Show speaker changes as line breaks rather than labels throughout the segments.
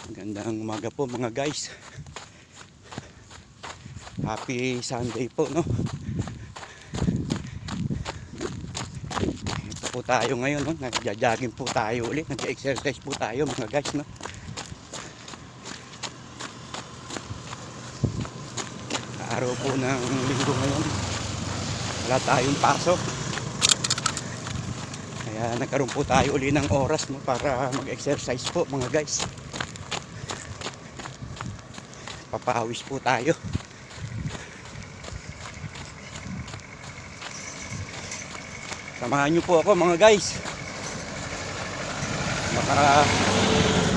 Magandang umaga po mga guys. Happy Sunday po, no? Ito po tayo ngayon, no? Nagja-jogging po tayo ulit. Nag-exercise po tayo mga guys, no? Araw po ng linggo ngayon. Wala tayong pasok. Kaya nagkaroon po tayo ulit ng oras, no? Para mag-exercise po mga guys. Papawis po tayo. Samahan nyo po ako mga guys. Baka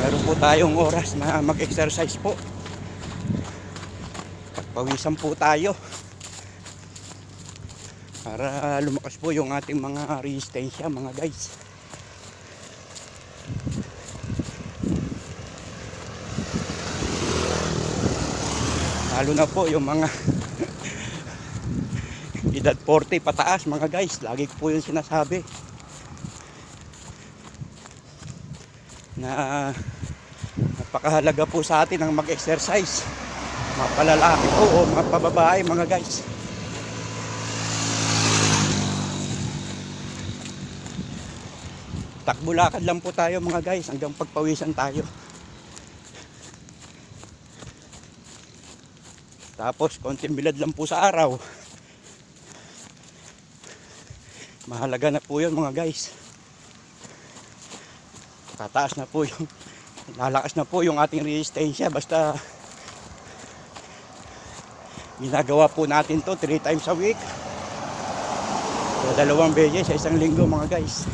meron po tayong oras na mag-exercise po. Pagpawisan po tayo para lumakas po yung ating mga resistensya mga guys. Lalo na po yung mga edad 40 pataas mga guys, lagi ko po yung sinasabi na napakahalaga po sa atin ang mag-exercise, mga palalaki po o mga pababae mga guys. Takbo-lakad lang po tayo mga guys hanggang pagpawisan tayo. Tapos konting bilad lang po sa araw. Mahalaga na po yun mga guys. Tataas na po yung, lalakas na po yung ating resistensya basta ginagawa po natin to 3 times a week. So 2 beses sa isang linggo mga guys.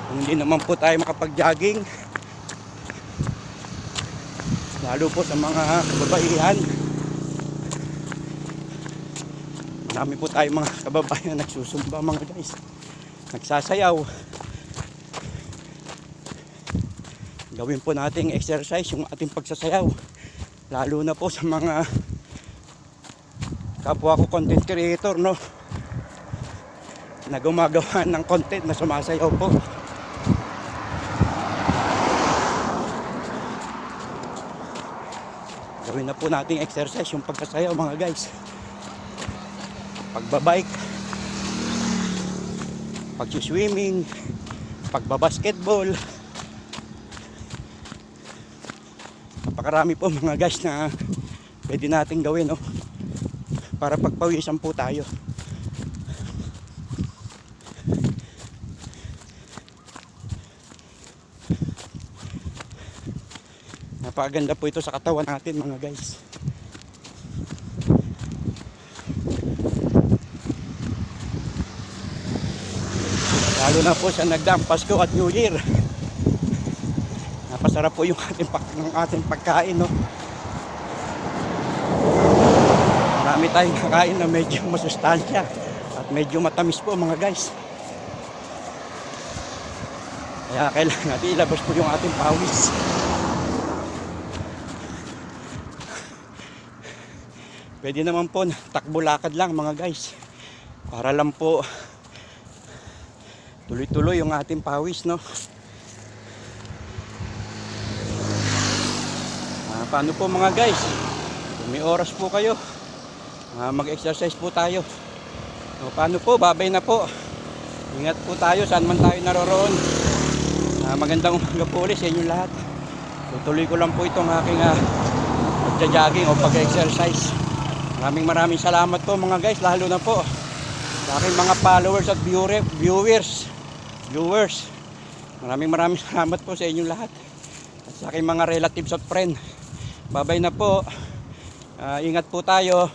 Kung hindi naman po tayo makapag-jogging, lalo po sa mga kababaihan, marami po tayong mga kababaihan na nagsusumba mga guys, nagsasayaw. Gawin po nating exercise yung ating pagsasayaw, lalo na po sa mga kapwa ko content creator, no, na gumagawa ng content na sumasayaw po. Gawin na po nating exercise yung pagsasayaw mga guys. Pagbabike, pag-swimming, pagbabasketball. Napakarami po mga guys na pwede nating gawin, no? Para pagpawisan po tayo. Napakaganda po ito sa katawan natin mga guys. Lalo na po sa nagdaang Pasko at New Year. Napasarap po yung ating pagkain, no? Marami tayong kakain na medyo masustansya at medyo matamis po mga guys. Kaya kailangan natin ilabas po yung ating pawis. Pwede naman po takbo-lakad lang mga guys, para lang po tuloy-tuloy yung ating pawis, no? Paano po mga guys, kung may oras po kayo, mag-exercise po tayo. Paano po, babay na po. Ingat po tayo saan man tayo naroroon. Magandang umaga po ulit sa inyong lahat. Tutuloy ko lang po itong aking pagja-jogging o pag-exercise. Maraming salamat po mga guys, lalo na po sa aking mga followers at viewers. Maraming salamat po sa inyong lahat. At sa aking mga relatives at friend. Babay na po. Ingat po tayo.